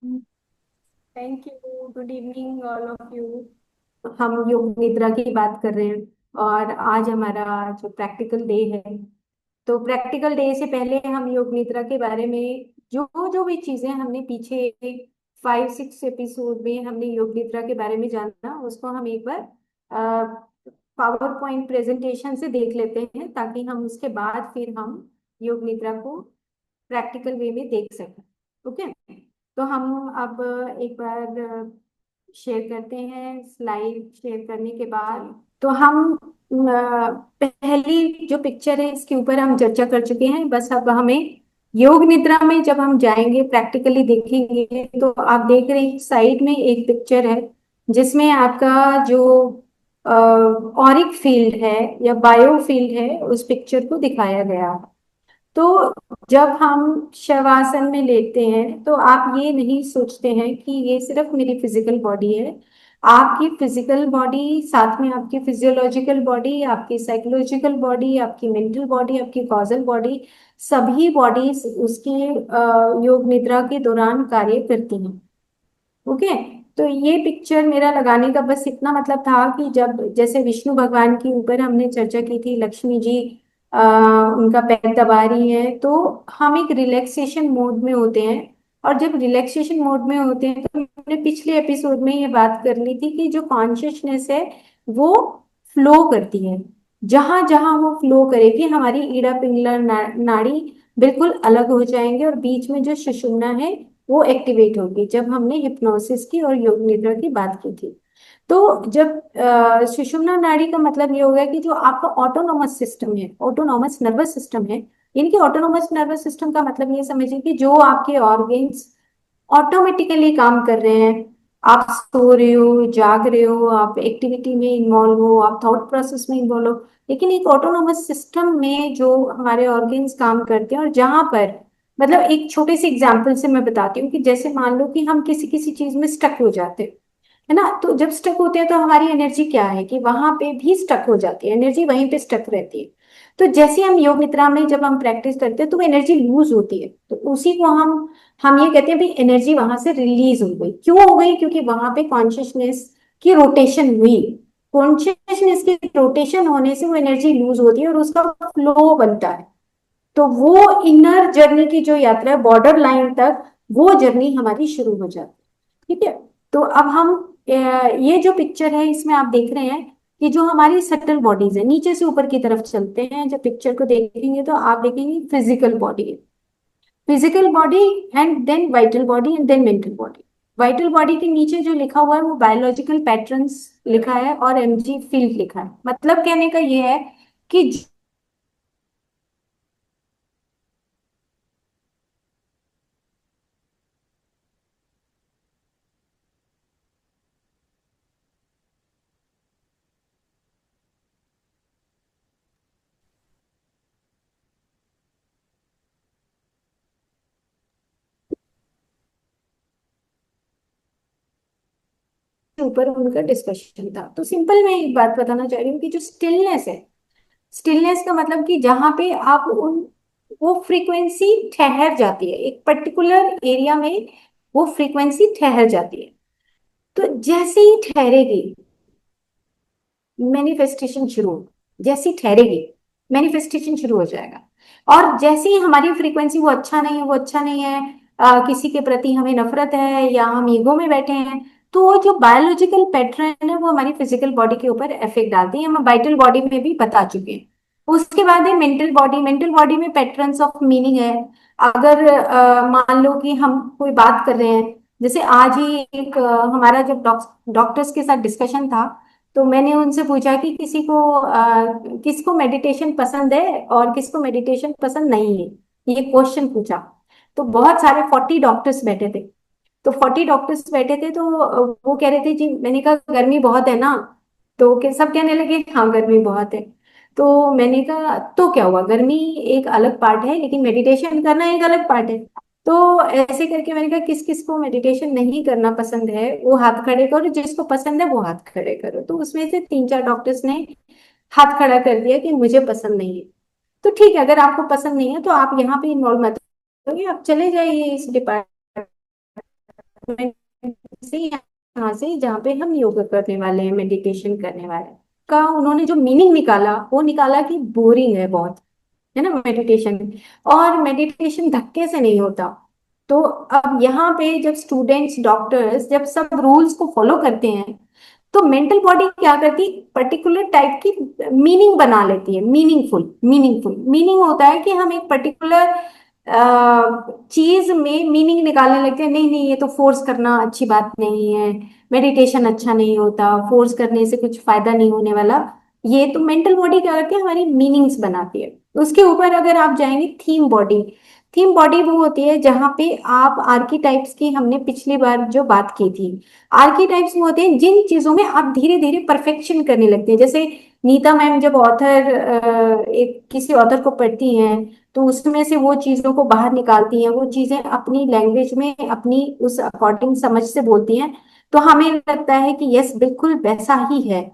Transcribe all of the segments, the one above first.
Thank you. Good evening all of you. हम योग निद्रा की बात कर रहे हैं और आज हमारा जो प्रैक्टिकल डे है, तो प्रैक्टिकल डे से पहले हम योग निद्रा के बारे में जो जो भी चीजें हमने पीछे 5-6 एपिसोड में हमने योग निद्रा के बारे में जाना, उसको हम एक बार पावर पॉइंट प्रेजेंटेशन से देख लेते हैं, ताकि हम उसके बाद फिर हम योग निद्रा को प्रैक्टिकल वे में देख सकें। ओके। तो हम अब एक बार शेयर करते हैं। स्लाइड शेयर करने के बाद तो हम पहली जो पिक्चर है इसके ऊपर हम चर्चा कर चुके हैं। बस अब हमें योग निद्रा में जब हम जाएंगे प्रैक्टिकली देखेंगे, तो आप देख रहे हैं साइड में एक पिक्चर है जिसमें आपका जो ऑरिक फील्ड है या बायो फील्ड है उस पिक्चर को दिखाया गया है। तो जब हम शवासन में लेटते हैं तो आप ये नहीं सोचते हैं कि ये सिर्फ मेरी फिजिकल बॉडी है। आपकी फिजिकल बॉडी, साथ में आपकी फिजियोलॉजिकल बॉडी, आपकी साइकोलॉजिकल बॉडी, आपकी मेंटल बॉडी, आपकी कॉजल बॉडी, सभी बॉडीज उसके योग निद्रा के दौरान कार्य करती हैं। ओके। तो ये पिक्चर मेरा लगाने का बस इतना मतलब था कि जब जैसे विष्णु भगवान के ऊपर हमने चर्चा की थी, लक्ष्मी जी उनका पैर दबा रही है, तो हम एक रिलैक्सेशन मोड में होते हैं। और जब रिलैक्सेशन मोड में होते हैं तो हमने पिछले एपिसोड में ये बात कर ली थी कि जो कॉन्शियसनेस है वो फ्लो करती है। जहां जहां वो फ्लो करेगी हमारी ईड़ा पिंगला नाड़ी बिल्कुल अलग हो जाएंगे, और बीच में जो सुषुम्ना है वो एक्टिवेट होगी। जब हमने हिप्नोसिस की और योग निद्रा की बात की थी, तो जब सुषुम्ना नाड़ी का मतलब ये हो गया कि जो आपका ऑटोनोमस सिस्टम है, ऑटोनोमस नर्वस सिस्टम है। इनके ऑटोनोमस नर्वस सिस्टम का मतलब ये समझिए कि जो आपके ऑर्गेन्स ऑटोमेटिकली काम कर रहे हैं। आप सो रहे हो, जाग रहे हो, आप एक्टिविटी में इन्वॉल्व हो, आप थॉट प्रोसेस में इन्वॉल्व हो, लेकिन एक ऑटोनोमस सिस्टम में जो हमारे ऑर्गेन्स काम करते हैं, और जहां पर मतलब एक छोटे से एग्जांपल से मैं बताती हूँ कि जैसे मान लो कि हम किसी किसी चीज में स्टक हो जाते हैं, है ना। तो जब स्टक होते हैं तो हमारी एनर्जी क्या है कि वहां पे भी स्टक हो जाती है, एनर्जी वहीं पे स्टक रहती है। तो जैसे हम योग निद्रा में जब हम प्रैक्टिस करते हैं तो वो एनर्जी लूज होती है, तो उसी को हम ये कहते हैं भाई एनर्जी वहां से रिलीज हो गई। क्यों हो गई? क्योंकि वहां पे कॉन्शियसनेस की रोटेशन हुई। कॉन्शियसनेस के रोटेशन होने से वो एनर्जी लूज होती है और उसका फ्लो बनता है। तो वो इनर जर्नी की जो यात्रा है बॉर्डर लाइन तक, वो जर्नी हमारी शुरू हो जाती है। ठीक है। तो अब हम ये जो पिक्चर है इसमें आप देख रहे हैं कि जो हमारी सटल बॉडीज है, नीचे से ऊपर की तरफ चलते हैं, जब पिक्चर को देखेंगे तो आप देखेंगे physical body, physical body and then vital body and then mental body. Vital body के नीचे जो लिखा हुआ है वो बायोलॉजिकल पैटर्न्स लिखा है और एनर्जी फील्ड लिखा है। मतलब कहने का ये है कि ऊपर उनका डिस्कशन था, तो सिंपल मैं एक बात बताना चाह रही हूँ कि जो स्टिलनेस है, स्टिलनेस का मतलब कि जहां पे आप उन वो फ्रीक्वेंसी ठहर जाती है एक पर्टिकुलर एरिया में, वो फ्रीक्वेंसी ठहर जाती है। तो जैसे ही ठहरेगी मैनिफेस्टेशन शुरू हो, जैसी ठहरेगी मैनिफेस्टेशन शुरू हो जाएगा। और जैसे ही हमारी फ्रीक्वेंसी वो अच्छा नहीं है, वो अच्छा नहीं है, किसी के प्रति हमें नफरत है या हम ईगो में बैठे हैं, तो वो जो बायोलॉजिकल पैटर्न है वो हमारी फिजिकल बॉडी के ऊपर इफेक्ट डालती है। हम वाइटल बॉडी में भी बता चुके हैं। उसके बाद है मेंटल बॉडी। मेंटल बॉडी में पैटर्न्स ऑफ मीनिंग है। अगर मान लो कि हम कोई बात कर रहे हैं, जैसे आज ही एक हमारा जब डॉक्टर्स के साथ डिस्कशन था, तो मैंने उनसे पूछा कि किसको मेडिटेशन पसंद है और किसको मेडिटेशन पसंद नहीं है, ये क्वेश्चन पूछा। तो बहुत सारे 40 डॉक्टर्स बैठे थे। तो 40 डॉक्टर्स बैठे थे, तो वो कह रहे थे जी, मैंने कहा गर्मी बहुत है ना, तो सब कहने लगे हाँ गर्मी बहुत है। तो मैंने कहा तो क्या हुआ, गर्मी एक अलग पार्ट है लेकिन मेडिटेशन करना एक अलग पार्ट है। तो ऐसे करके मैंने कहा किस किस को मेडिटेशन नहीं करना पसंद है वो हाथ खड़े करो, जिसको पसंद है वो हाथ खड़े करो। तो उसमें से 3-4 डॉक्टर्स ने हाथ खड़ा कर दिया कि मुझे पसंद नहीं है। तो ठीक है, अगर आपको पसंद नहीं है तो आप यहाँ पे इन्वॉल्व मत होइए, आप चले जाइए इस डिपार्टमेंट अपार्टमेंट से, यहाँ से जहाँ पे हम योगा करने वाले हैं, मेडिटेशन करने वाले हैं, का उन्होंने जो मीनिंग निकाला, वो निकाला कि बोरिंग है बहुत, है ना मेडिटेशन। और मेडिटेशन धक्के से नहीं होता। तो अब यहाँ पे जब स्टूडेंट्स, डॉक्टर्स जब सब रूल्स को फॉलो करते हैं, तो मेंटल बॉडी क्या करती, पर्टिकुलर टाइप की मीनिंग बना लेती है। मीनिंगफुल, मीनिंगफुल मीनिंग होता है कि हम एक पर्टिकुलर चीज में मीनिंग निकालने लगते हैं। नहीं नहीं, ये तो फोर्स करना अच्छी बात नहीं है, मेडिटेशन अच्छा नहीं होता, फोर्स करने से कुछ फायदा नहीं होने वाला। ये तो मेंटल बॉडी क्या करती है, हमारी मीनिंग्स बनाती है। उसके ऊपर अगर आप जाएंगे, थीम बॉडी। थीम बॉडी वो होती है जहाँ पे आप आर्कीटाइप्स की, हमने पिछली बार जो बात की थी, आर्कीटाइप्स वो होते हैं जिन चीजों में आप धीरे धीरे परफेक्शन करने लगते हैं। जैसे नीता मैम जब ऑथर, एक किसी ऑथर को पढ़ती हैं, तो उसमें से वो चीजों को बाहर निकालती हैं, वो चीजें अपनी लैंग्वेज में अपनी उस अकॉर्डिंग समझ से बोलती हैं। तो हमें लगता है कि यस, बिल्कुल वैसा ही है।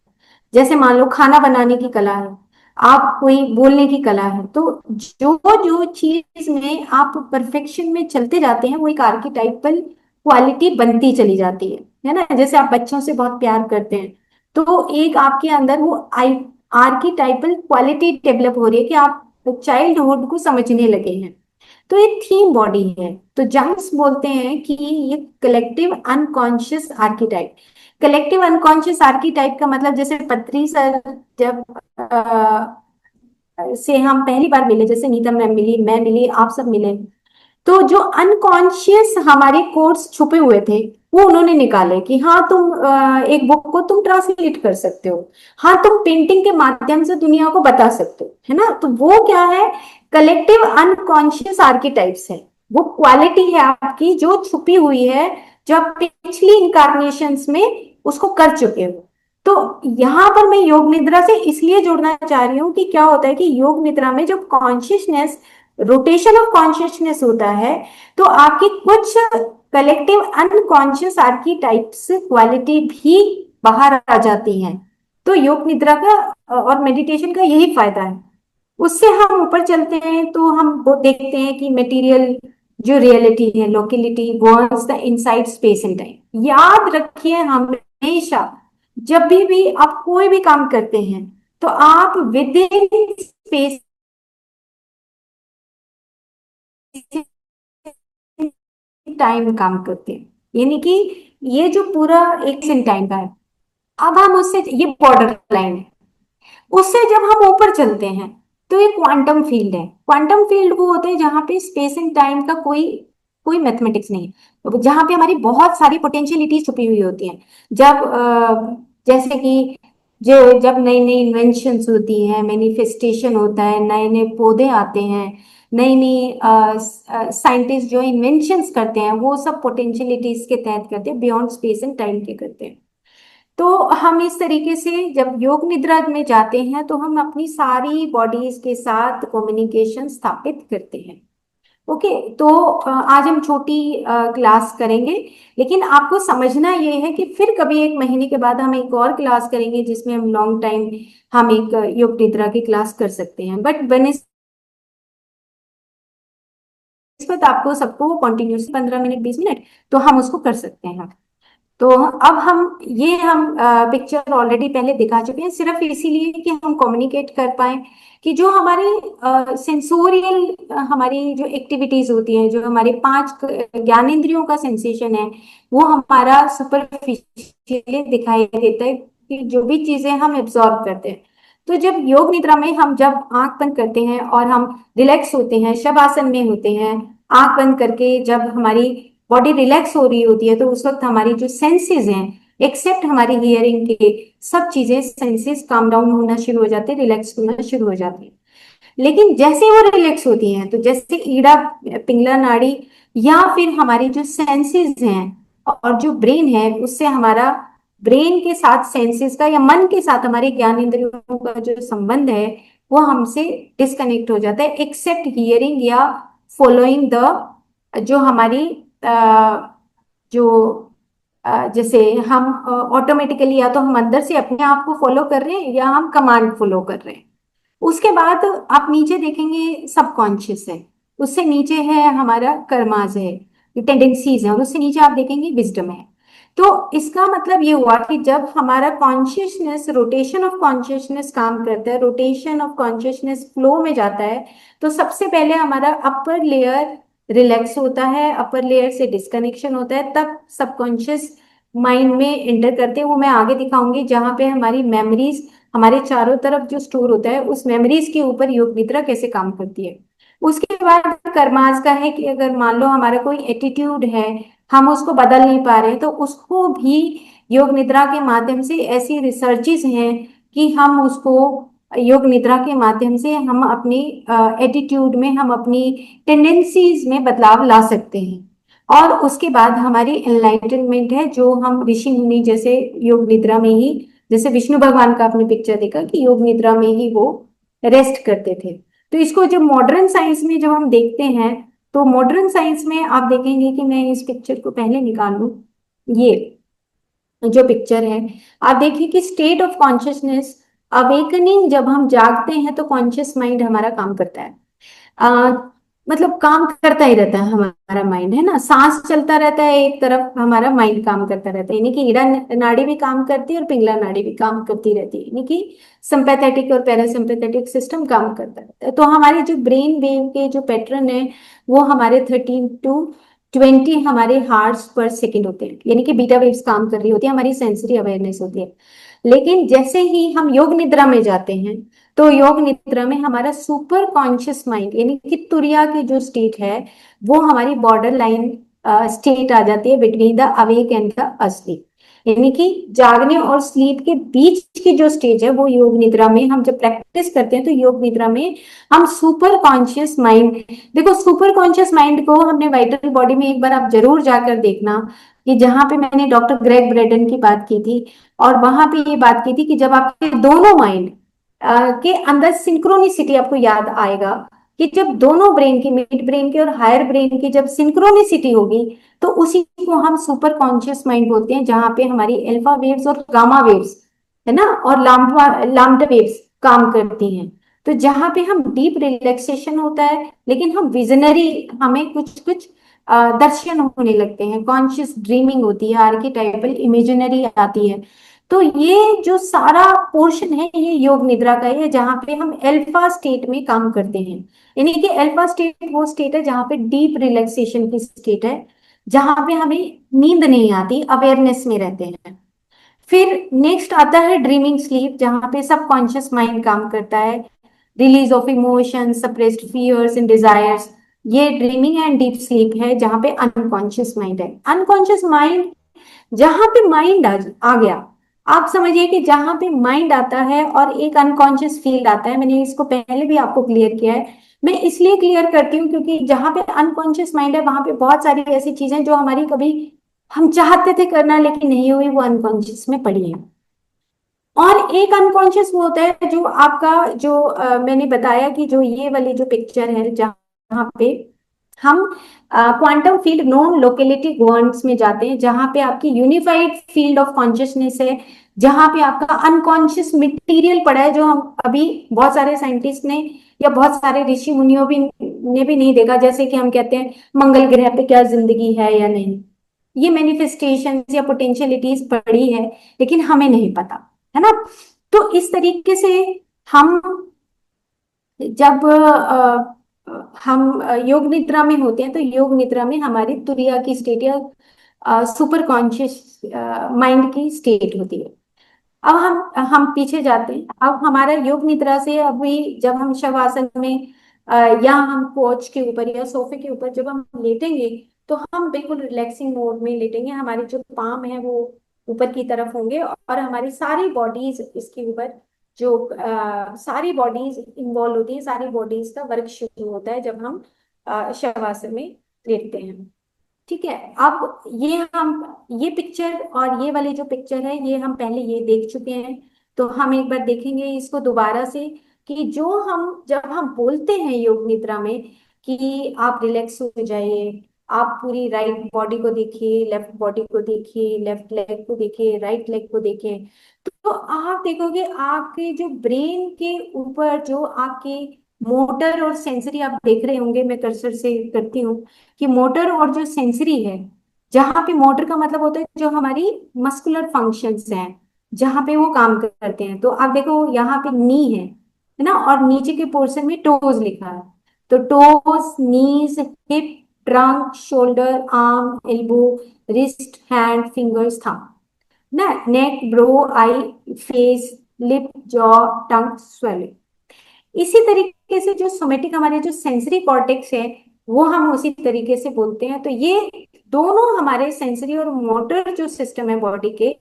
जैसे मान लो खाना बनाने की कला है, आप कोई बोलने की कला है, तो जो जो चीज में आप परफेक्शन में चलते जाते हैं, वो एक आर्किटाइपल क्वालिटी बनती चली जाती है ना। जैसे आप बच्चों से बहुत प्यार करते हैं, तो एक आपके अंदर वो आई आर्किटाइपल क्वालिटी डेवलप हो रही है कि आप चाइल्डहुड को समझने लगे हैं। तो ये थीम बॉडी है। तो जंग्स बोलते हैं कि ये collective unconscious archetype. Collective unconscious archetype का मतलब, जैसे पत्री सर जब से हम पहली बार मिले, जैसे नीता मैम मिली, मैं मिली, आप सब मिले, तो जो अनकॉन्शियस हमारे कोड्स छुपे हुए थे, वो उन्होंने निकाले कि हाँ तुम एक बुक को तुम ट्रांसलेट कर सकते हो, हाँ तुम पेंटिंग के माध्यम से दुनिया को बता सकते हो, है ना। तो वो क्या है, कलेक्टिव अनकॉन्शियस आर्किटाइप्स है। वो क्वालिटी है आपकी जो छुपी हुई है, जो आप पिछली इनकारनेशंस में उसको कर चुके हो। तो यहाँ पर मैं योग निद्रा से इसलिए जोड़ना चाह रही हूँ कि क्या होता है कि योग निद्रा में जब कॉन्शियसनेस, रोटेशन ऑफ कॉन्शियसनेस होता है, तो आपकी कुछ कलेक्टिव अनकॉन्शियस आर्कीटाइप्स क्वालिटी भी बाहर आ जाती हैं। तो योग निद्रा का और मेडिटेशन का यही फायदा है। उससे हम ऊपर चलते हैं तो हम वो देखते हैं कि मटेरियल जो रियलिटी है, locality wants the inside space and time. याद रखिए हमेशा, जब भी आप कोई भी काम करते हैं, तो आप विद इन स्पेस टाइम काम करते हैं। यानी कि ये जो पूरा एक इन टाइम का है, अब हम उससे, ये बॉर्डर लाइन है, उससे जब हम ऊपर चलते हैं, तो ये क्वांटम फील्ड है। क्वांटम फील्ड वो होते हैं जहां पे स्पेस एंड टाइम का कोई कोई मैथमेटिक्स नहीं है, जहां पे हमारी बहुत सारी पोटेंशियलिटी छुपी हुई होती हैं। जब जैसे कि जो जब नई नई इन्वेंशंस होती हैं, मैनिफेस्टेशन होता है, नए नए पौधे आते हैं, नई नई साइंटिस्ट जो इन्वेंशंस करते हैं, वो सब पोटेंशियलिटीज के तहत करते हैं, बियॉन्ड स्पेस एंड टाइम के करते हैं। तो हम इस तरीके से जब योग निद्रा में जाते हैं, तो हम अपनी सारी बॉडीज के साथ कम्युनिकेशन स्थापित करते हैं। ओके। तो आज हम छोटी क्लास करेंगे, लेकिन आपको समझना ये है कि फिर कभी एक महीने के बाद हम एक और क्लास करेंगे, जिसमें हम लॉन्ग टाइम हम एक योग निद्रा की क्लास कर सकते हैं। बट बनस्पत आपको सबको कंटिन्यूसली 15 मिनट, 20 मिनट, तो हम उसको कर सकते हैं। तो अब हम पिक्चर ऑलरेडी पहले दिखा चुके हैं, सिर्फ इसीलिए कि हम कम्युनिकेट कर पाए कि जो हमारी सेंसोरियल हमारी जो एक्टिविटीज होती हैं, जो हमारे 5 ज्ञानेंद्रियों का सेंसेशन है, वो हमारा सुपरफिशियली दिखाई देता है कि जो भी चीजें हम एब्जॉर्ब करते हैं। तो जब योग निद्रा में हम जब आंख बंद करते हैं और हम रिलैक्स होते हैं, शवासन में होते हैं, आंख बंद करके जब हमारी बॉडी रिलैक्स हो रही होती है, तो उस वक्त हमारी जो सेंसेस हैं, एक्सेप्ट हमारी हियरिंग के, सब चीजें सेंसेस काम डाउन होना शुरू हो जाते हैं, रिलैक्स होना शुरू हो जाती है। लेकिन जैसे वो रिलैक्स होती हैं, तो जैसे ईड़ा, पिंगला नाड़ी, या फिर हमारी जो सेंसेस हैं और जो ब्रेन है, उससे हमारा ब्रेन के साथ सेंसेस का, या मन के साथ हमारे ज्ञान इंद्रियों का जो संबंध है, वो हमसे डिस्कनेक्ट हो जाता है, एक्सेप्ट हियरिंग या फॉलोइंग द, जो हमारी जो जैसे हम ऑटोमेटिकली, या तो हम अंदर से अपने आप को फॉलो कर रहे हैं, या हम कमांड फॉलो कर रहे हैं। उसके बाद आप नीचे देखेंगे, सबकॉन्शियस है, उससे नीचे है हमारा कर्माज है, टेंडेंसीज हैं, और उससे नीचे आप देखेंगे विजडम है। तो इसका मतलब ये हुआ कि जब हमारा कॉन्शियसनेस, रोटेशन ऑफ कॉन्शियसनेस काम करता है, रोटेशन ऑफ कॉन्शियसनेस फ्लो में जाता है, तो सबसे पहले हमारा अपर लेयर रिलैक्स होता है, अपर लेयर से डिस्कनेक्शन होता है, तब सबकॉन्शियस माइंड में एंटर करते हैं। वो मैं आगे दिखाऊंगी, जहाँ पे हमारी मेमोरीज हमारे चारों तरफ जो स्टोर होता है, उस मेमोरीज के ऊपर योग निद्रा कैसे काम करती है। उसके बाद कर्मास का है कि अगर मान लो हमारा कोई एटीट्यूड है, हम उसको बदल नहीं पा रहे हैं, तो उसको भी योग निद्रा के माध्यम से, ऐसी रिसर्चेस हैं कि हम उसको योग निद्रा के माध्यम से हम अपनी एटीट्यूड में, हम अपनी टेंडेंसीज में बदलाव ला सकते हैं। और उसके बाद हमारी एनलाइटनमेंट है, जो हम ऋषि मुनि जैसे योग निद्रा में ही, जैसे विष्णु भगवान का आपने पिक्चर देखा कि योग निद्रा में ही वो रेस्ट करते थे। तो इसको जब मॉडर्न साइंस में जब हम देखते हैं, तो मॉडर्न साइंस में आप देखेंगे कि मैं इस पिक्चर को पहले निकाल लूं, ये जो पिक्चर है, आप देखिए कि स्टेट ऑफ कॉन्शियसनेस अवेकनिंग, जब हम जागते हैं तो कॉन्शियस माइंड हमारा काम करता है। आ, मतलब काम करता ही रहता है हमारा माइंड, है ना, सांस चलता रहता है एक तरफ, हमारा माइंड काम करता रहता है, यानी कि ईड़ा नाड़ी भी काम करती है और पिंगला नाड़ी भी काम करती रहती है, यानी कि सिंपैथेटिक और पैरासिम्पैथेटिक सिस्टम काम करता रहता है। तो हमारे जो ब्रेन वेव के जो पैटर्न है, वो हमारे 13 to 20 हमारे हार्ट्स पर सेकेंड होते हैं, यानी कि बीटा वेव्स काम कर रही होती है, हमारी सेंसरी अवेयरनेस होती है। लेकिन जैसे ही हम योग निद्रा में जाते हैं, तो योग निद्रा में हमारा सुपर कॉन्शियस माइंड, यानी कि तुरिया की जो स्टेट है, वो हमारी बॉर्डर लाइन स्टेट आ जाती है between the awake and the asleep, यानी कि जागने और स्लीप के बीच की जो स्टेज है, वो योग निद्रा में हम जब प्रैक्टिस करते हैं, तो योग निद्रा में हम सुपर कॉन्शियस माइंड, देखो सुपर कॉन्शियस माइंड को हमने वाइटल बॉडी में एक बार आप जरूर जाकर देखना, कि जहां पे मैंने डॉक्टर ग्रेग ब्रेडन की बात की थी, और वहां पे ये बात की थी कि जब आपके दोनों माइंड के अंदर सिंक्रोनिसिटी, आपको याद आएगा कि जब दोनों ब्रेन की, मिड ब्रेन की और हायर ब्रेन की जब सिंक्रोनिसिटी होगी, तो उसी को हम सुपर कॉन्शियस माइंड बोलते हैं, जहां पे हमारी अल्फा वेव्स और गामा वेव्स, है ना, और लाम्डा वेव्स काम करती हैं। तो जहां पे हम डीप रिलैक्सेशन होता है, लेकिन हम विजनरी, हमें कुछ कुछ दर्शन होने लगते हैं, कॉन्शियस ड्रीमिंग होती है, आर्किटाइपल इमेजिनरी आती है। तो ये जो सारा पोर्शन है, ये योग निद्रा का है, जहाँ पे हम अल्फा स्टेट में काम करते हैं, यानी कि अल्फा स्टेट वो स्टेट है जहाँ पे डीप रिलैक्सेशन की स्टेट है, जहाँ पे हमें नींद नहीं आती, अवेयरनेस में रहते हैं। फिर नेक्स्ट आता है ड्रीमिंग स्लीप, जहाँ पे सब कॉन्शियस माइंड काम करता है, release of emotion, suppressed fears and desires. ये ड्रीमिंग एंड डीप स्लीप है, जहाँ पे अनकॉन्शियस माइंड है। अनकॉन्शियस माइंड, जहां पे माइंड आ गया, आप समझिए कि जहां पे माइंड आता है और एक अनकॉन्शियस फील्ड आता है, मैंने इसको पहले भी आपको क्लियर किया है, मैं इसलिए क्लियर करती हूँ क्योंकि जहां पे अनकॉन्शियस माइंड है, वहां पे बहुत सारी ऐसी चीजें जो हमारी कभी हम चाहते थे करना लेकिन नहीं हुई, वो अनकॉन्शियस में पड़ी है। और एक अनकॉन्शियस वो होता है जो आपका, जो मैंने बताया कि जो ये वाली जो पिक्चर है, जहाँ पे हम quantum field non locality quants में जाते हैं, जहां पे आपकी यूनिफाइड फील्ड ऑफ कॉन्शियसनेस है, जहां पे आपका अनकॉन्शियस मटेरियल पड़ा है, जो हम अभी बहुत सारे साइंटिस्ट ने या बहुत सारे ऋषि मुनियों भी ने भी नहीं देखा। जैसे कि हम कहते हैं मंगल ग्रह पे क्या जिंदगी है या नहीं, ये मैनिफेस्टेशन या पोटेंशियलिटीज पड़ी है, लेकिन हमें नहीं पता, है ना। तो इस तरीके से हम जब हम योग निद्रा में होते हैं, तो योग निद्रा में हमारी तुरिया की स्टेट या सुपर कॉन्शियस माइंड की स्टेट होती है। अब हम पीछे जाते हैं, अब हमारा योग निद्रा से अभी जब हम शवासन में या हम कोच के ऊपर या सोफे के ऊपर जब हम लेटेंगे, तो हम बिल्कुल रिलैक्सिंग मोड में लेटेंगे, हमारे जो पाम है वो ऊपर की तरफ होंगे, और हमारी सारी बॉडीज इसके ऊपर, जो सारी बॉडीज इन्वॉल्व होती है, सारी बॉडीज का वर्क शुरू होता है जब हम शवासन में लेटते हैं। ठीक है। अब ये पिक्चर और ये वाली जो पिक्चर है, ये हम पहले ये देख चुके हैं, तो हम एक बार देखेंगे इसको दोबारा से, कि जो हम जब हम बोलते हैं योग निद्रा में कि आप रिलैक्स हो जाइए, आप पूरी राइट बॉडी को देखिए, लेफ्ट बॉडी को देखिए, लेफ्ट लेग को देखिए, राइट लेग को देखिए, तो आप देखोगे आपके जो ब्रेन के ऊपर जो आपके मोटर और सेंसरी आप देख रहे होंगे, मैं कर्सर से करती हूँ कि मोटर और जो सेंसरी है, जहाँ पे मोटर का मतलब होता है जो हमारी मस्कुलर फंक्शंस हैं, जहाँ पे वो काम करते हैं। तो आप देखो यहाँ पे नी है ना, और नीचे के पोर्शन में टोज लिखा है। तो toes, knees, hip, trunk, shoulder, arm, elbow, wrist, hand, fingers, thumb no, neck, brow, eye, face, lip, jaw, tongue, swelling. इसी तरीके से जो सोमेटिक हमारे जो सेंसरी कॉर्टेक्स है, वो हम उसी तरीके से बोलते हैं। तो ये दोनों हमारे सेंसरी और मोटर जो सिस्टम है बॉडी के,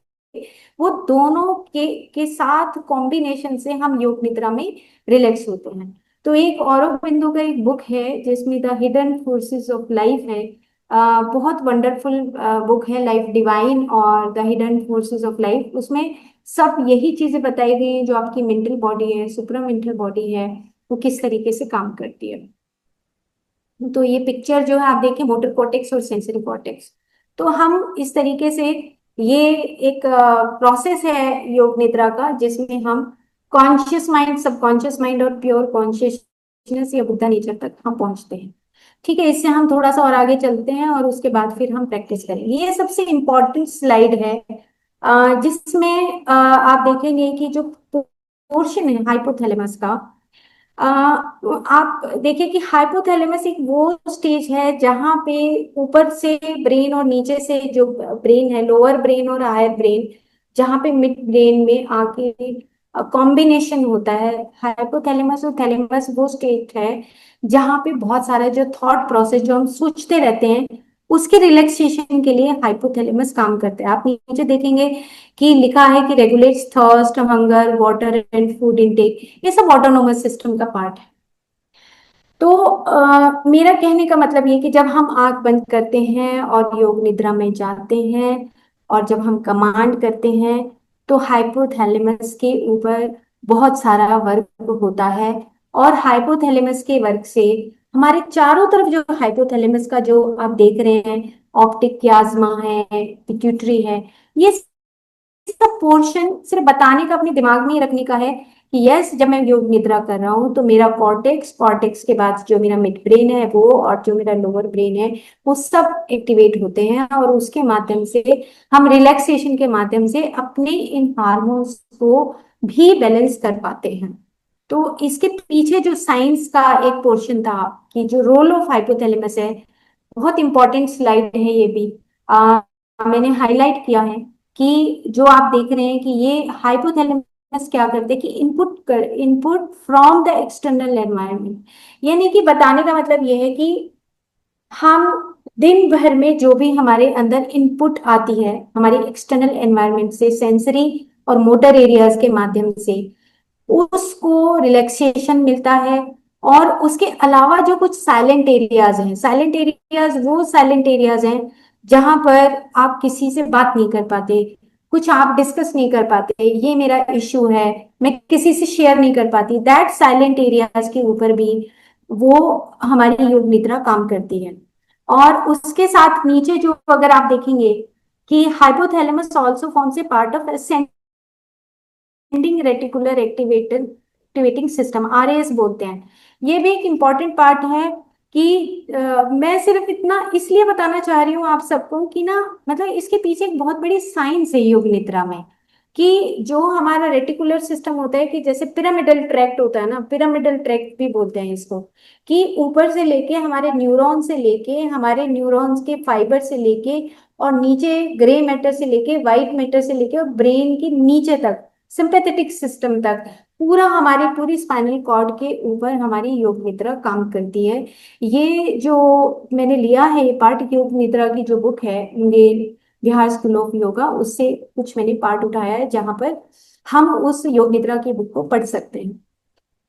वो दोनों के साथ कॉम्बिनेशन से हम योग निद्रा में रिलैक्स होते हैं। तो एक औरोबिंदु का एक बुक है जिसमें the hidden forces of life है, बहुत वंडरफुल बुक है, लाइफ डिवाइन और the hidden forces of life. उसमें सब यही चीजें बताई गई हैं, जो आपकी मेंटल बॉडी है, सुप्रा मेंटल बॉडी है, वो किस तरीके से काम करती है। तो ये पिक्चर जो है आप देखिए, मोटर कॉर्टेक्स और सेंसरी कॉर्टेक्स। तो हम इस तरीके से, ये एक प्रोसेस है योग निद्रा का, जिसमें हम कॉन्शियस माइंड, सबकॉन्शियस माइंड और प्योर कॉन्शियसनेस या बुद्धा नेचर तक हम पहुंचते हैं। ठीक है, इससे हम थोड़ा सा और आगे चलते हैं और उसके बाद फिर हम प्रैक्टिस करेंगे। ये सबसे इम्पोर्टेंट स्लाइड है, जिसमें आप देखेंगे कि जो पोर्शन है हाइपोथैलेमस का, आप देखिए कि हाइपोथैलेमस एक वो स्टेज है जहां पे ऊपर से ब्रेन और नीचे से जो ब्रेन है, लोअर ब्रेन और हायर ब्रेन, जहां पे मिड ब्रेन में आके कॉम्बिनेशन होता है। हाइपोथैलेमस और थैलेमस वो स्टेट है जहां पे बहुत सारा जो थॉट प्रोसेस जो हम सोचते रहते हैं, उसके रिलैक्सेशन के लिए हाइपोथैलेमस काम करते हैं। आप नीचे देखेंगे कि लिखा है कि regulates thirst, hunger, water and food intake, ये सब ऑटोनोमस सिस्टम का पार्ट है। तो मेरा कहने का मतलब ये कि जब हम आंख बंद करते हैं और योग निद्रा में जाते हैं, और जब हम कमांड करते हैं, तो हाइपोथैलेमस के ऊपर बहुत सारा वर्क होता है। और हाइपोथैलेमस के वर्क से हमारे चारों तरफ जो हाइपोथैलेमस का जो आप देख रहे हैं, ऑप्टिक कियाज्मा है, पिट्यूटरी है, ये इसका पोर्शन सिर्फ बताने का, अपने दिमाग में ही रखने का है कि यस, जब मैं योग निद्रा कर रहा हूँ तो मेरा कॉर्टेक्स, कॉर्टेक्स के बाद जो मेरा मिड ब्रेन है वो, और जो मेरा लोअर ब्रेन है, वो सब एक्टिवेट होते हैं। और उसके माध्यम से हम रिलैक्सेशन के माध्यम से अपने इन हार्मोन्स को भी बैलेंस कर पाते हैं। तो इसके पीछे जो साइंस का एक पोर्शन था कि जो रोल ऑफ हाइपोथैलेमस है, बहुत इंपॉर्टेंट स्लाइड है ये भी। मैंने हाईलाइट किया है कि जो आप देख रहे हैं कि ये हाइपोथैलेमस क्या करते हैं कि input from the external environment, यानी कि बताने का मतलब ये है कि हम दिन भर में जो भी हमारे अंदर इनपुट आती है हमारे एक्सटर्नल एनवायरनमेंट से, सेंसरी और मोटर एरियाज के माध्यम से, उसको रिलैक्सेशन मिलता है। और उसके अलावा जो कुछ साइलेंट एरियाज हैं, साइलेंट एरियाज वो साइलेंट एरियाज हैं जहां पर आप किसी से बात नहीं कर पाते, कुछ आप डिस्कस नहीं कर पाते, ये मेरा इश्यू है, मैं किसी से शेयर नहीं कर पाती, दैट साइलेंट एरियाज के ऊपर भी वो हमारी योग निद्रा काम करती है। और उसके साथ नीचे जो अगर आप देखेंगे कि hypothalamus also forms a part of sending reticular activating system, RAS बोलते हैं। ये भी एक इम्पॉर्टेंट पार्ट है कि मैं सिर्फ इतना इसलिए बताना चाह रही हूँ आप सबको कि ना, मतलब इसके पीछे एक बहुत बड़ी साइंस है योग निद्रा में, कि जो हमारा रेटिकुलर सिस्टम होता है, कि जैसे पिरामिडल ट्रैक्ट होता है ना, पिरामिडल ट्रैक्ट भी बोलते हैं इसको, कि ऊपर से लेके हमारे न्यूरॉन से लेके, हमारे न्यूरॉन्स के फाइबर से लेके, और नीचे ग्रे मैटर से लेके, व्हाइट मैटर से लेके, और ब्रेन के नीचे तक, सिंपैथेटिक सिस्टम तक, पूरा हमारी पूरी स्पाइनल कॉर्ड के ऊपर हमारी योग निद्रा काम करती है। ये जो मैंने लिया है ये पार्ट, योग निद्रा की जो बुक है, Indian Bihar school of yoga, उससे कुछ मैंने पार्ट उठाया है जहां पर हम उस योग निद्रा की बुक को पढ़ सकते हैं।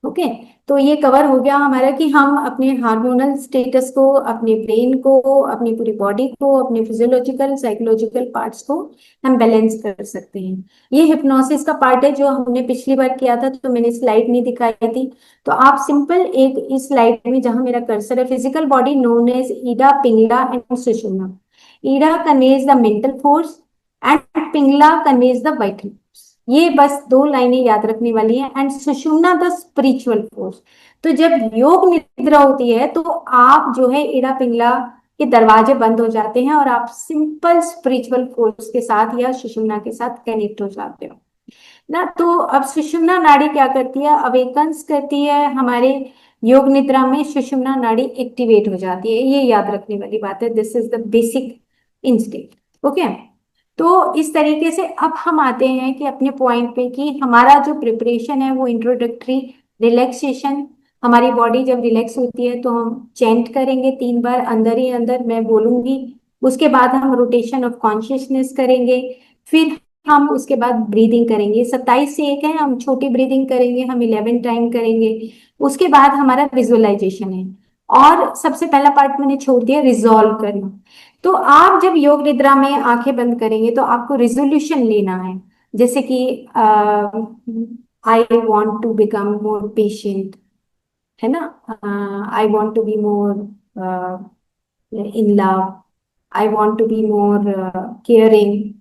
ओके, तो ये कवर हो गया हमारा कि हम अपने हार्मोनल स्टेटस को, अपने ब्रेन को, अपनी पूरी बॉडी को, अपने फिजियोलॉजिकल साइकोलॉजिकल पार्ट्स को हम बैलेंस कर सकते हैं। ये हिप्नोसिस का पार्ट है जो हमने पिछली बार किया था, तो मैंने स्लाइड नहीं दिखाई थी। तो आप सिंपल एक इस स्लाइड में जहां मेरा कर्सर है, physical body known as Ida, Pingala and Sushumna. Ida conveys the mental force and Pingala conveys the vital force. ये बस दो लाइनें याद रखने वाली हैं। And Sushumna the spiritual force. तो जब योग निद्रा होती है तो आप जो है इड़ा पिंगला के दरवाजे बंद हो जाते हैं और आप सिंपल स्पिरिचुअल फोर्स के साथ या सुषुम्ना के साथ कनेक्ट हो जाते हो ना। तो अब सुषुम्ना नाड़ी क्या करती है, अवेकन्स करती है हमारे योग निद्रा में, सुषुम्ना नाड़ी एक्टिवेट हो जाती है। ये याद रखने वाली बात है, this is the basic instinct. Okay. तो इस तरीके से अब हम आते हैं कि अपने पॉइंट पे कि हमारा जो प्रिपरेशन है वो इंट्रोडक्टरी रिलैक्सेशन। हमारी बॉडी जब रिलैक्स होती है तो हम चैंट करेंगे 3 बार अंदर ही अंदर, मैं बोलूंगी। उसके बाद हम रोटेशन ऑफ कॉन्शियसनेस करेंगे। फिर हम उसके बाद ब्रीदिंग करेंगे, 27 से 1 है, हम छोटी ब्रीदिंग करेंगे, हम 11 टाइम करेंगे। उसके बाद हमारा विजुअलाइजेशन है। और सबसे पहला पार्ट मैंने छोड़ दिया, रिजॉल्व करना। तो आप जब योग निद्रा में आंखें बंद करेंगे तो आपको रिजोल्यूशन लेना है। जैसे कि I want to become more patient, है ना। I want to be more in love, I want to be more caring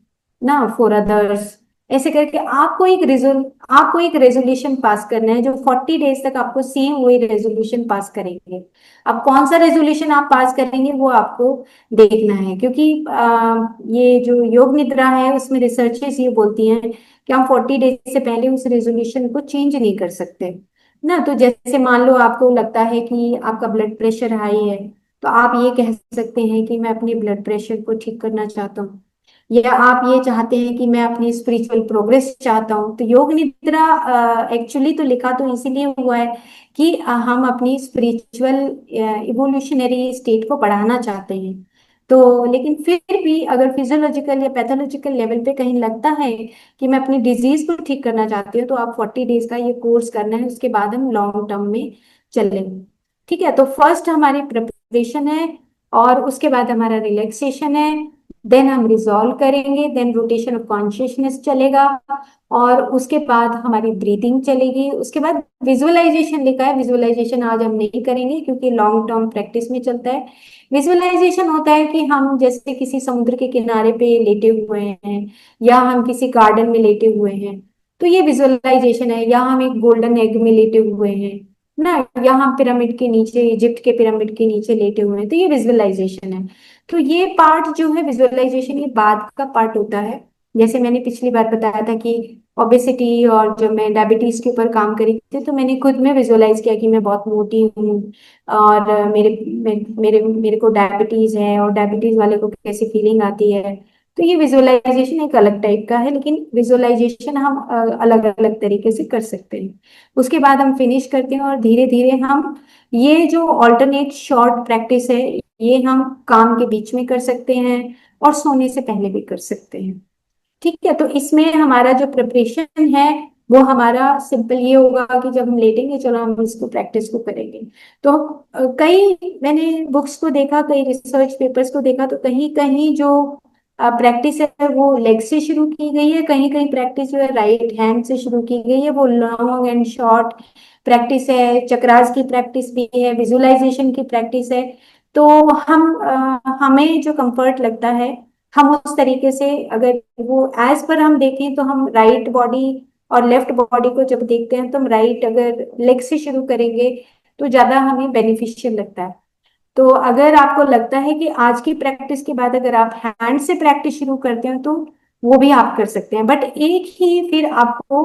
ना फॉर अदर्स। ऐसे करके आपको एक रेजोल्यूशन पास करना है जो 40 डेज तक आपको सेम वही रेजोल्यूशन पास करेंगे। अब कौन सा रेजोल्यूशन आप पास करेंगे वो आपको देखना है, क्योंकि ये जो योग निद्रा है उसमें रिसर्चेस ये बोलती हैं कि हम 40 डेज से पहले उस रेजोल्यूशन को चेंज नहीं कर सकते ना। तो जैसे मान लो आपको लगता है कि आपका ब्लड प्रेशर हाई है, तो आप ये कह सकते हैं कि मैं अपने ब्लड प्रेशर को ठीक करना चाहता हूँ। या आप ये चाहते हैं कि मैं अपनी स्पिरिचुअल प्रोग्रेस चाहता हूँ। तो योग निद्रा एक्चुअली तो लिखा तो इसीलिए हुआ है कि हम अपनी स्पिरिचुअल इवोल्यूशनरी स्टेट को बढ़ाना चाहते हैं। तो लेकिन फिर भी अगर फिजियोलॉजिकल या पैथोलॉजिकल लेवल पे कहीं लगता है कि मैं अपनी डिजीज को ठीक करना चाहती हूँ, तो आप 40 डेज का ये कोर्स करना है, उसके बाद हम लॉन्ग टर्म में चलेंगे। ठीक है। तो फर्स्ट हमारी प्रिपरेशन है, और उसके बाद हमारा रिलैक्सेशन है, देन हम रिजॉल्व करेंगे, देन रोटेशन ऑफ कॉन्शियसनेस चलेगा, और उसके बाद हमारी ब्रीदिंग चलेगी। उसके बाद विजुअलाइजेशन लिखा है, विजुअलाइजेशन आज हम नहीं करेंगे क्योंकि लॉन्ग टर्म प्रैक्टिस में चलता है। विजुअलाइजेशन होता है कि हम जैसे किसी समुद्र के किनारे पे लेटे हुए हैं, या हम किसी गार्डन में लेटे हुए हैं, तो ये विजुअलाइजेशन है। या हम एक गोल्डन एग में लेटे हुए हैं ना, या हम पिरामिड के नीचे, इजिप्ट के पिरामिड के नीचे लेटे हुए हैं, तो ये विजुअलाइजेशन है। तो ये पार्ट जो है विजुअलाइजेशन, ये बाद का पार्ट होता है। जैसे मैंने पिछली बार बताया था कि ओबेसिटी और जब मैं डायबिटीज के ऊपर काम करी थी तो मैंने खुद में विजुअलाइज किया कि मैं बहुत मोटी हूँ, और मेरे मेरे को डायबिटीज है, और डायबिटीज वाले को कैसी फीलिंग आती है। तो ये विजुअलाइजेशन एक अलग टाइप का है, लेकिन विजुअलाइजेशन हम अलग अलग तरीके से कर सकते हैं। उसके बाद हम फिनिश करते हैं, और धीरे धीरे हम ये जो ऑल्टरनेट शॉर्ट प्रैक्टिस है ये हम काम के बीच में कर सकते हैं, और सोने से पहले भी कर सकते हैं। ठीक है। तो इसमें हमारा जो प्रिपरेशन है वो हमारा सिंपल ये होगा कि जब हम लेटेंगे, चलो हम इसको प्रैक्टिस को करेंगे। तो कई मैंने बुक्स को देखा, कई रिसर्च पेपर्स को देखा, तो कहीं कहीं जो प्रैक्टिस है वो लेग से शुरू की गई है, कहीं कहीं प्रैक्टिस जो है राइट हैंड से शुरू की गई है, वो लॉन्ग एंड शॉर्ट प्रैक्टिस है, चक्रास की प्रैक्टिस भी है, विजुअलाइजेशन की प्रैक्टिस है। तो हमें जो कंफर्ट लगता है हम उस तरीके से, अगर वो एज पर हम देखें तो हम राइट बॉडी और लेफ्ट बॉडी को जब देखते हैं तो हम राइट अगर लेग से शुरू करेंगे तो ज्यादा हमें बेनिफिशियल लगता है। तो अगर आपको लगता है कि आज की प्रैक्टिस के बाद अगर आप हैंड से प्रैक्टिस शुरू करते हो तो वो भी आप कर सकते हैं, बट एक ही फिर आपको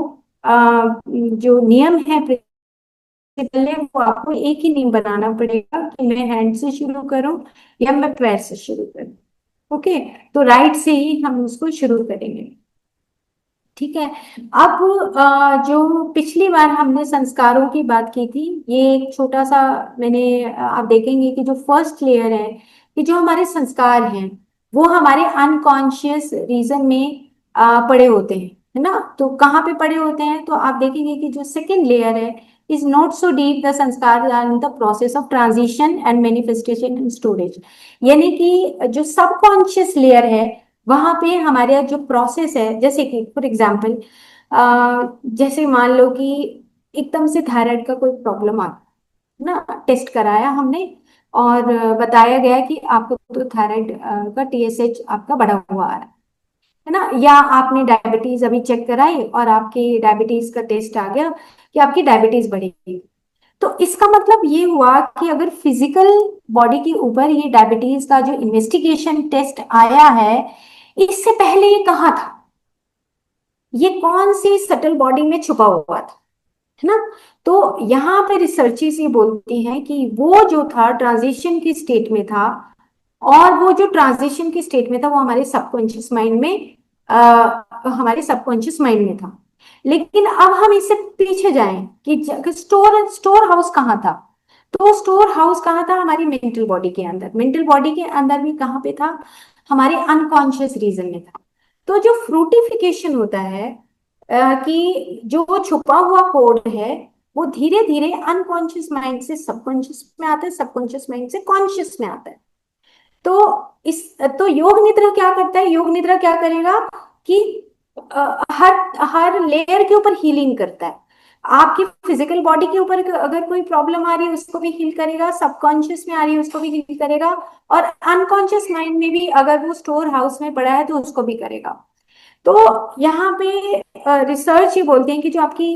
जो नियम है प्रिंसिपल है वो आपको एक ही नियम बनाना पड़ेगा कि मैं हैंड से शुरू करूं या मैं पैर से शुरू करूं। ओके। तो राइट से ही हम उसको शुरू करेंगे। ठीक है। अब जो पिछली बार हमने संस्कारों की बात की थी, ये एक छोटा सा मैंने आप देखेंगे कि जो फर्स्ट लेयर है, कि जो हमारे संस्कार हैं वो हमारे अनकॉन्शियस रीजन में पड़े होते हैं, है ना। तो कहाँ पे पड़े होते हैं, तो आप देखेंगे कि जो सेकंड लेयर है is not so deep, the sanskar are in the process of transition and manifestation and storage. यानी कि जो सबकॉन्शियस लेयर है वहां पे हमारे जो प्रोसेस है, जैसे कि फॉर एग्जांपल जैसे मान लो कि एकदम से थायराइड का कोई प्रॉब्लम आ ना, टेस्ट कराया हमने, और बताया गया कि आपको तो थायराइड का टीएसएच आपका बढ़ा हुआ आ रहा है। है ना। या आपने डायबिटीज अभी चेक कराई और आपकी डायबिटीज का टेस्ट आ गया कि आपकी डायबिटीज बढ़ेगी, तो इसका मतलब ये हुआ कि अगर फिजिकल बॉडी के ऊपर ये डायबिटीज का जो इन्वेस्टिगेशन टेस्ट आया है, इससे पहले ये कहाँ था, ये कौन सी सटल बॉडी में छुपा हुआ था, है ना। तो यहाँ पे रिसर्चेस ये बोलती हैं कि वो जो था ट्रांजिशन की स्टेट में था, और वो जो ट्रांजिशन की स्टेट में था वो हमारे सबकॉन्शियस माइंड में था। लेकिन अब हम इससे पीछे जाएं कि स्टोर स्टोर हाउस कहाँ था। तो स्टोर हाउस कहाँ था, हमारी मेंटल बॉडी के अंदर। मेंटल बॉडी के अंदर भी कहाँ पे था, हमारे अनकॉन्शियस रीजन में था। तो जो फ्रूटिफिकेशन होता है, कि जो छुपा हुआ कोड है वो धीरे धीरे अनकॉन्शियस माइंड से सबकॉन्शियस में आता है, सबकॉन्शियस माइंड से कॉन्शियस में आता है। तो इस तो योग निद्रा क्या करता है, योग निद्रा क्या करेगा कि हर हर लेयर के ऊपर हीलिंग करता है। आपकी फिजिकल बॉडी के ऊपर अगर कोई प्रॉब्लम आ रही है उसको भी हील करेगा, सबकॉन्शियस में आ रही है उसको भी हील करेगा, और अनकॉन्शियस माइंड में भी अगर वो स्टोर हाउस में पड़ा है तो उसको भी करेगा। तो यहाँ पे रिसर्च ये बोलते हैं कि जो आपकी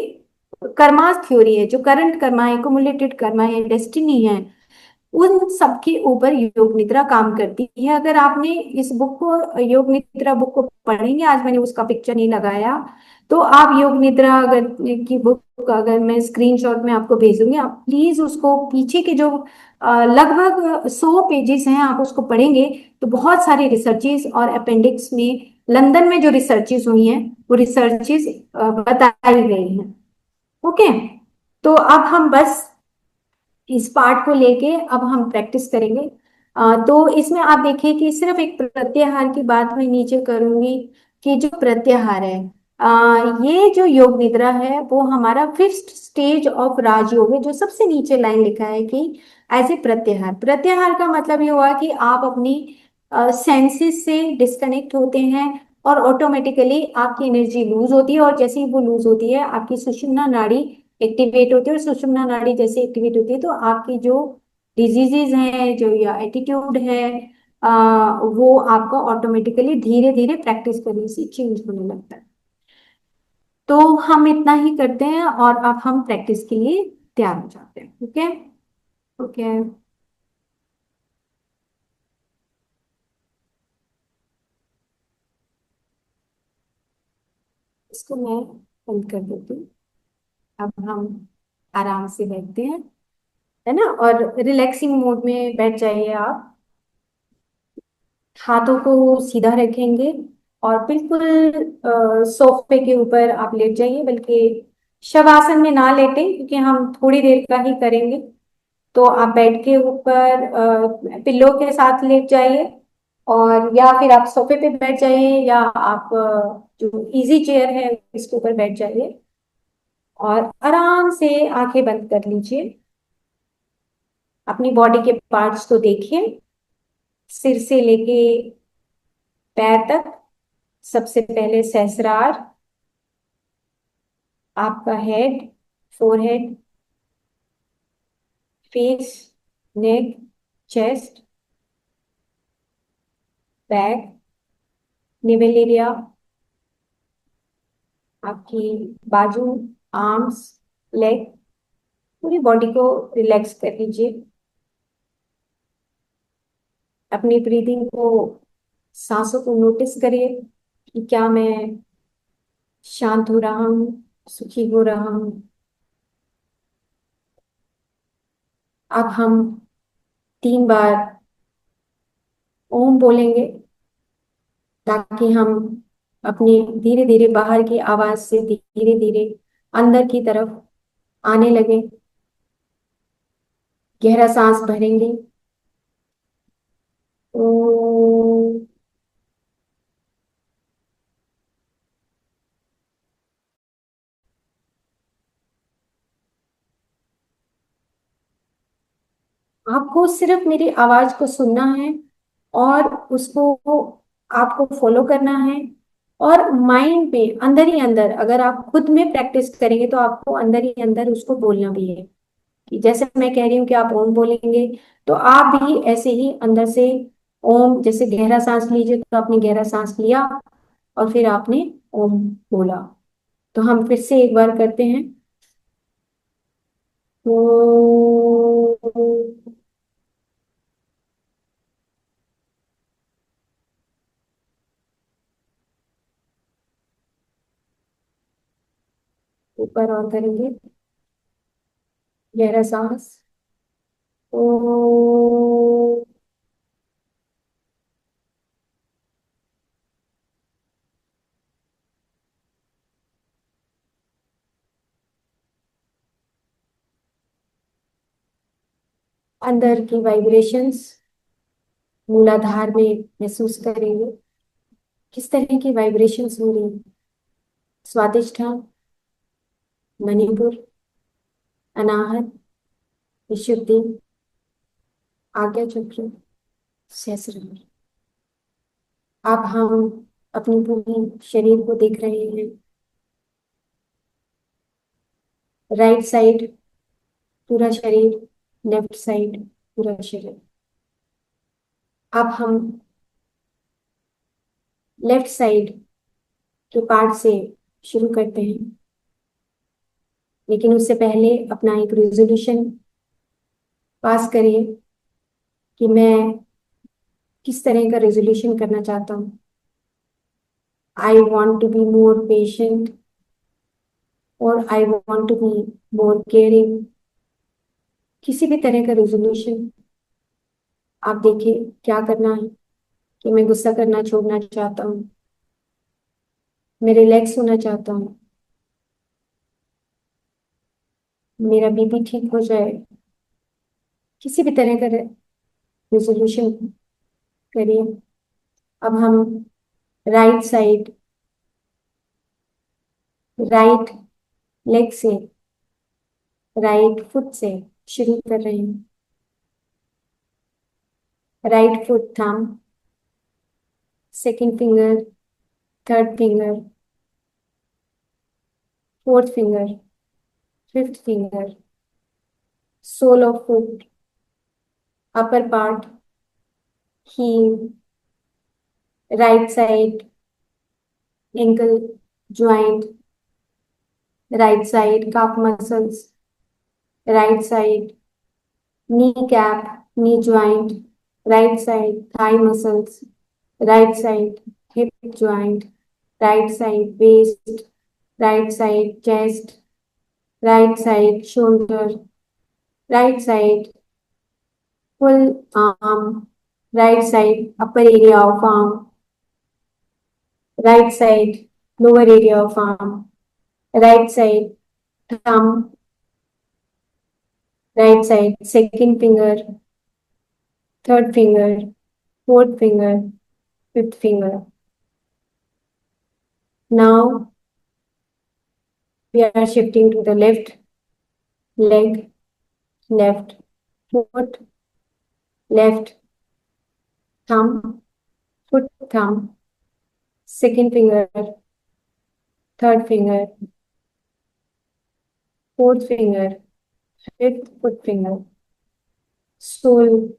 कर्मा थ्योरी है, जो करंट कर्मा है, एक्युमुलेटेड कर्मा है, डेस्टिनी है, उन सबके ऊपर योग निद्रा काम करती है। अगर आपने इस बुक को, योग निद्रा बुक को पढ़ेंगे, आज मैंने उसका पिक्चर नहीं लगाया, तो आप योग निद्रा अगर की बुक अगर मैं स्क्रीनशॉट में आपको भेजूंगी, आप प्लीज उसको पीछे के जो लगभग 100 पेजेस हैं आप उसको पढ़ेंगे, तो बहुत सारी रिसर्चेस और अपेंडिक्स में लंदन में जो रिसर्चेस हुई हैं वो रिसर्चेस बताई गई हैं। ओके। तो अब हम बस इस पार्ट को लेके अब हम प्रैक्टिस करेंगे। तो इसमें आप देखिए कि सिर्फ एक प्रत्याहार की बात मैं नीचे करूंगी, कि जो प्रत्याहार है, ये जो योग निद्रा है वो हमारा फिफ्थ स्टेज ऑफ राजयोग है, जो सबसे नीचे लाइन लिखा है कि एज ए प्रत्याहार। प्रत्याहार का मतलब ये हुआ कि आप अपनी सेंसेस से डिस्कनेक्ट होते हैं और ऑटोमेटिकली आपकी एनर्जी लूज होती है, और जैसे ही वो लूज होती है आपकी सुषुम्ना नाड़ी एक्टिवेट होती है, और सुषुम्ना नाड़ी जैसे एक्टिवेट होती है तो आपकी जो डिजीजेज हैं, जो या एटीट्यूड है, वो आपका ऑटोमेटिकली धीरे धीरे प्रैक्टिस करने से चेंज होने लगता है। तो हम इतना ही करते हैं और अब हम प्रैक्टिस के लिए तैयार हो जाते हैं। ओके। ओके। इसको मैं बंद कर देती हूँ। अब हम आराम से बैठते हैं, है ना, और रिलैक्सिंग मोड में बैठ जाइए आप। हाथों को सीधा रखेंगे और बिल्कुल सोफे के ऊपर आप लेट जाइए, बल्कि शवासन में ना लेटें क्योंकि हम थोड़ी देर का ही करेंगे। तो आप बेड के ऊपर पिल्लो के साथ लेट जाइए, और या फिर आप सोफे पे बैठ जाइए, या आप जो इजी चेयर है इसके ऊपर बैठ जाइए और आराम से आंखें बंद कर लीजिए। अपनी बॉडी के पार्ट्स को देखिए, सिर से लेके पैर तक। सबसे पहले सहस्रार, आपका हेड, फोरहेड, फेस, नेक, चेस्ट, बैक, निवल एरिया, आपकी बाजू, आर्म्स, लेग, पूरी बॉडी को रिलैक्स कर लीजिए। अपनी ब्रीदिंग को, सांसों को नोटिस करिए कि क्या मैं शांत हो रहा हूँ, सुखी हो रहा हूँ। अब हम 3 बार ओम बोलेंगे, ताकि हम अपनी धीरे धीरे बाहर की आवाज से धीरे धीरे अंदर की तरफ आने लगे। गहरा सांस भरेंगे। ओम। आपको सिर्फ मेरी आवाज को सुनना है और उसको आपको फॉलो करना है। और माइंड पे अंदर ही अंदर, अगर आप खुद में प्रैक्टिस करेंगे तो आपको अंदर ही अंदर उसको बोलना भी है, कि जैसे मैं कह रही हूँ कि आप ओम बोलेंगे, तो आप भी ऐसे ही अंदर से ओम, जैसे गहरा सांस लीजिए तो आपने गहरा सांस लिया, और फिर आपने ओम बोला। तो हम फिर से एक बार करते हैं। ओ, ऊपर और करेंगे, गहरा सांस। ओ, अंदर की वाइब्रेशंस मूलाधार में महसूस करेंगे। किस तरह की वाइब्रेशंस हो रही हैं? स्वादिष्ठान, मणिपुर, अनाहत, विशुद्धि, आज्ञा चक्र, सहस्त्रार। अब हम अपनी पूरी शरीर को देख रहे हैं। राइट साइड पूरा शरीर, लेफ्ट साइड पूरा शरीर। अब हम लेफ्ट साइड के पार्ट से शुरू करते हैं, लेकिन उससे पहले अपना एक रेजोल्यूशन पास करिए कि मैं किस तरह का रेजोल्यूशन करना चाहता हूँ। I want to be more patient, और I want to be more caring. किसी भी तरह का रेजोल्यूशन आप देखिए क्या करना है। कि मैं गुस्सा करना छोड़ना चाहता हूँ, मैं रिलैक्स होना चाहता हूँ, मेरा बीपी ठीक हो जाए। किसी भी तरह का रेजोल्यूशन करिए। अब हम राइट साइड, राइट लेग से, राइट फुट से शुरू कर रहे हैं। Right foot thumb, second finger, third finger, fourth finger, fifth finger, sole of foot, upper part, heel, right side, ankle joint, right side calf muscles, right side knee cap, knee joint, right side thigh muscles, right side hip joint, right side waist, right side chest, right side shoulder, right side full arm, right side upper area of arm, right side lower area of arm, right side thumb, right side second finger, third finger, fourth finger, fifth finger. Now we are shifting to the left leg, left foot, left thumb, foot thumb, second finger, third finger, fourth finger, fifth foot finger, sole,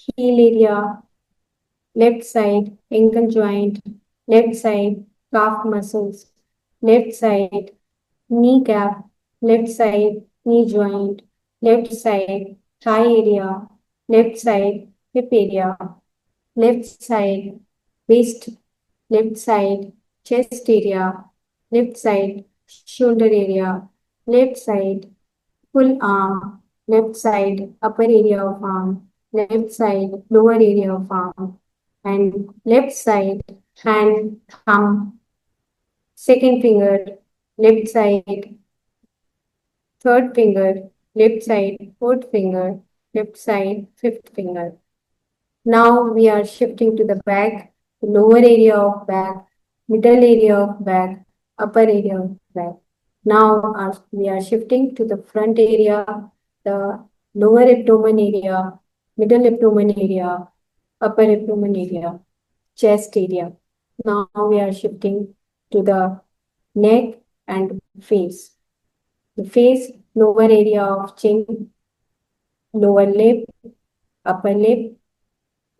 heel area, left side ankle joint, left side calf muscles, left side knee cap, left side knee joint, left side thigh area, left side hip area, left side waist, left side chest area, left side shoulder area, left side full arm, left side upper area of arm, left side lower area of arm, and left side hand, thumb, second finger, left side third finger, left side fourth finger, left side fifth finger. Now we are shifting to the back, the lower area of back, middle area of back, upper area of back. Now we are shifting to the front area, the lower abdomen area, middle abdomen area, upper abdomen area, chest area. Now we are shifting to the neck and face. The face, lower area of chin, lower lip, upper lip,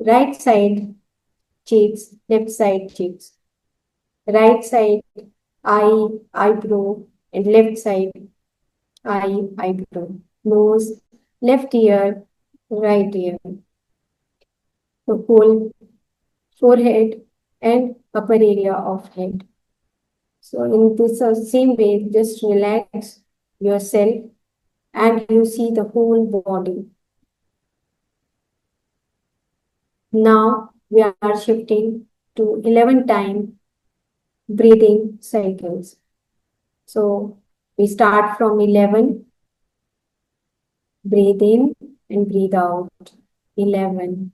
right side cheeks, left side cheeks, right side eye, eyebrow, and left side eye, eyebrow, nose, left ear, right ear, the whole forehead and upper area of head. So in this same way, just relax yourself and you see the whole body. Now we are shifting to 11 time breathing cycles. So we start from 11, breathe in and breathe out. 11,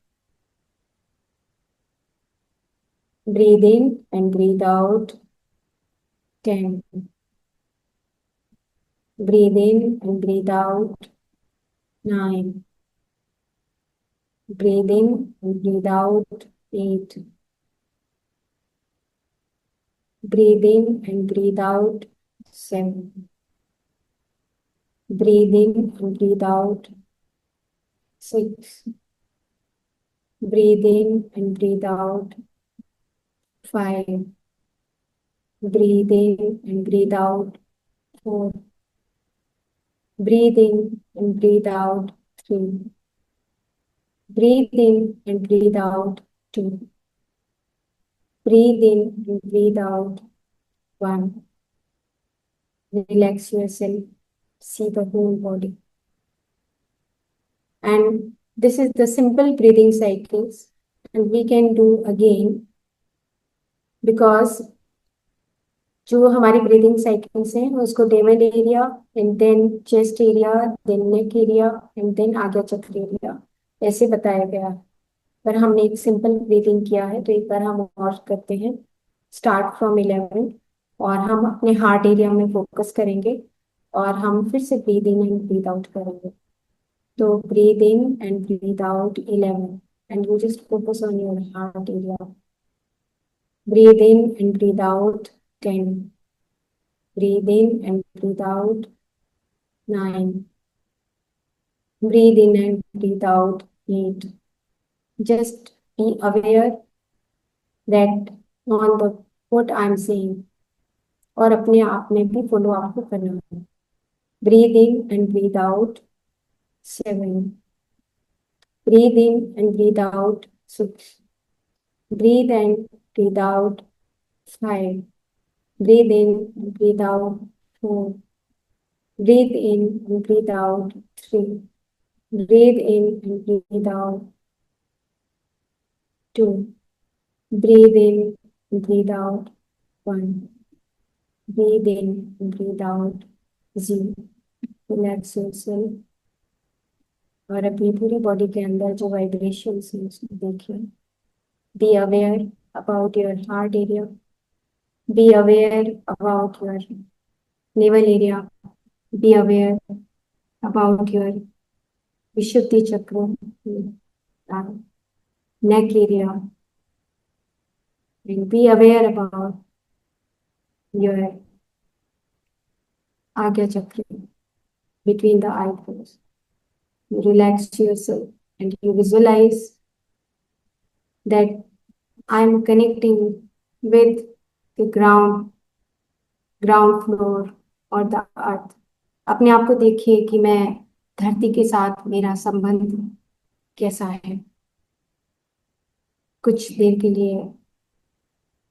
breathe in and breathe out. 10, breathe in and breathe out. 9, breathe in and breathe out. 8, breathe in and breathe out. 7, breathe in and breathe out. 6, breathe in and breathe out. 5, breathe in and breathe out. 4, breathe in and breathe out. 3, breathe in and breathe out. 2, breathe in and breathe out. 1, relax yourself, see the whole body. And this is the simple breathing cycles, and we can do again because जो हमारी breathing cycles हैं उसको डेमन area and then chest area, then neck area and then Ajna chakra area ऐसे बताया गया है। पर हमने एक सिंपल ब्रीदिंग किया है, तो एक बार हम और करते हैं। स्टार्ट फ्रॉम 11 और हम अपने हार्ट एरिया में फोकस करेंगे और हम फिर से breathe in and breathe out करेंगे। तो breathe in and breathe out 11 and you just focus on your heart area. Breathe in and breathe out 10, breathe in and breathe out 9, breathe in and breathe out 8. Just be aware that on the what I'm saying और अपने आप में भी follow आपको करना है। Breathe in and breathe out 7, breathe in and breathe out 6, breathe and breathe out 5, breathe in and breathe out 4, breathe in and breathe out 3, breathe in and breathe out 2, breathe in and breathe out 1, breathe in and breathe out 0. Relax yourself और अपनी पूरी body के अंदर जो vibrations हैं उसको देखिए। Be aware about your heart area, be aware about your naval area, be aware about your Vishuddhi chakra, neck area, and be aware about your Agya Chakra between the eyebrows. You relax yourself and you visualize that I'm connecting with the ground floor or the earth. अपने आप को देखिए कि मैं धरती के साथ मेरा संबंध कैसा है। कुछ देर के लिए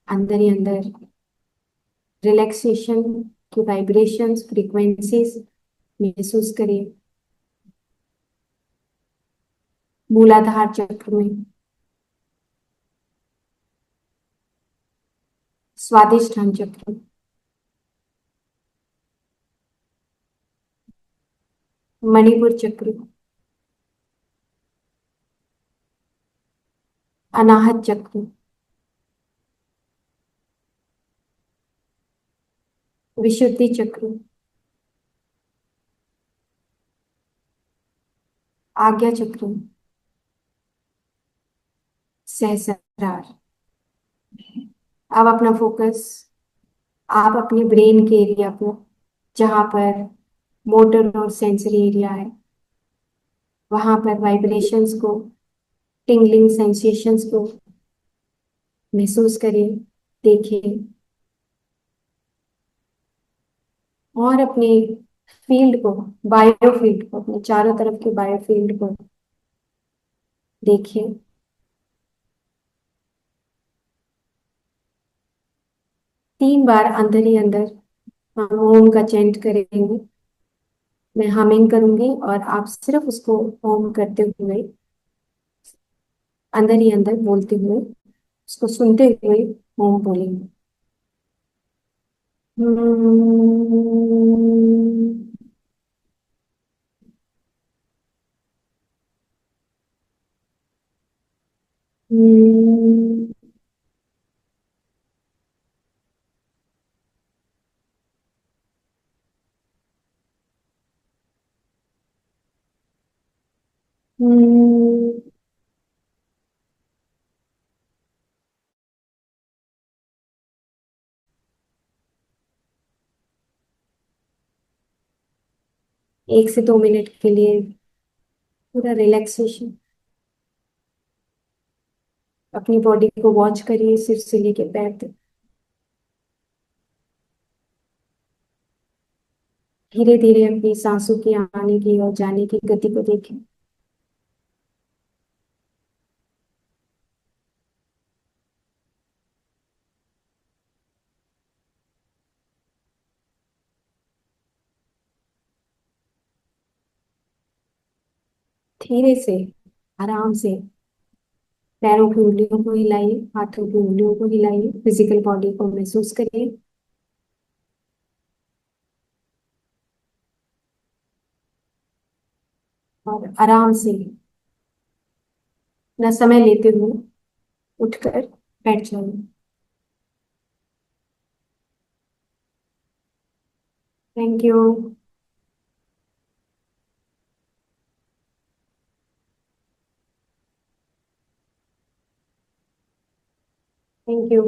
अंदर ही अंदर रिलैक्सेशन की वाइब्रेशंस, फ्रीक्वेंसीज महसूस करिए। मूलाधार चक्र में, स्वादिष्ठान चक्र, मणिपुर चक्र, अनाहत चक्र, विशुद्धि चक्र, आज्ञा चक्र, सहस्रार। अब अपना फोकस आप अपने ब्रेन के एरिया पर, जहां पर मोटर और सेंसरी एरिया है, वहां पर वाइब्रेशंस को, टिंगलिंग सेंसेशंस को महसूस करें, देखें, और अपने फील्ड को, बायो फील्ड को, अपने चारों तरफ के बायो फील्ड को देखें। 3 बार अंदर ही अंदर हम ओम का चैंट करेंगे। मैं हमिंग करूंगी और आप सिर्फ उसको ओम करते हुए, अंदर ही अंदर बोलते हुए, उसको सुनते हुए ओम बोलेंगे। एक से 2 मिनट के लिए पूरा रिलैक्सेशन, अपनी बॉडी को वॉच करिए सिर से लेके पैर तक। धीरे धीरे अपनी सांसों की आने की और जाने की गति को देखें। धीरे से, आराम से पैरों की उंगलियों को हिलाइए, हाथों की उंगलियों को हिलाइए, फिजिकल बॉडी को महसूस करिए। और आराम से, न समय लेते हुए उठकर बैठ जाइए। Thank you. Thank you.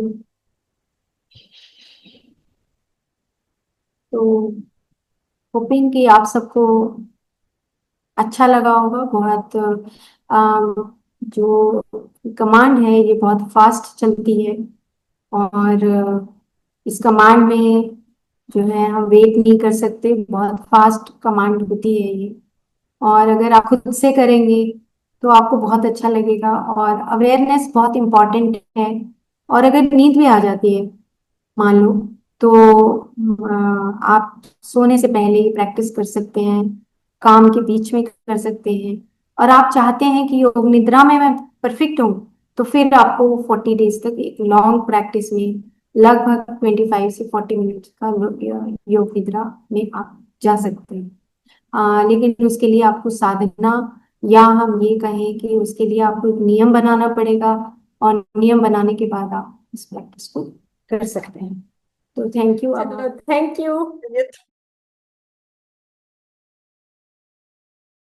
तो होपिंग कि आप सबको अच्छा लगा होगा। बहुत जो कमांड है ये बहुत फास्ट चलती है, और इस कमांड में जो है हम वेट नहीं कर सकते, बहुत फास्ट कमांड होती है ये। और अगर आप खुद से करेंगे तो आपको बहुत अच्छा लगेगा, और अवेयरनेस बहुत इम्पोर्टेंट है। और अगर नींद भी आ जाती है मान लो, तो आप सोने से पहले ही प्रैक्टिस कर सकते हैं, काम के बीच में कर सकते हैं। और आप चाहते हैं कि योग निद्रा में मैं परफेक्ट हूँ, तो फिर आपको 40 डेज तक एक लॉन्ग प्रैक्टिस में लगभग 25 से 40 मिनट का योग निद्रा में आप जा सकते हैं। लेकिन उसके लिए आपको साधना, या हम ये कहें कि उसके लिए आपको एक नियम बनाना पड़ेगा, और नियम बनाने के बाद आप इस प्रैक्टिस को कर सकते हैं। तो थैंक यू। अब थैंक यू।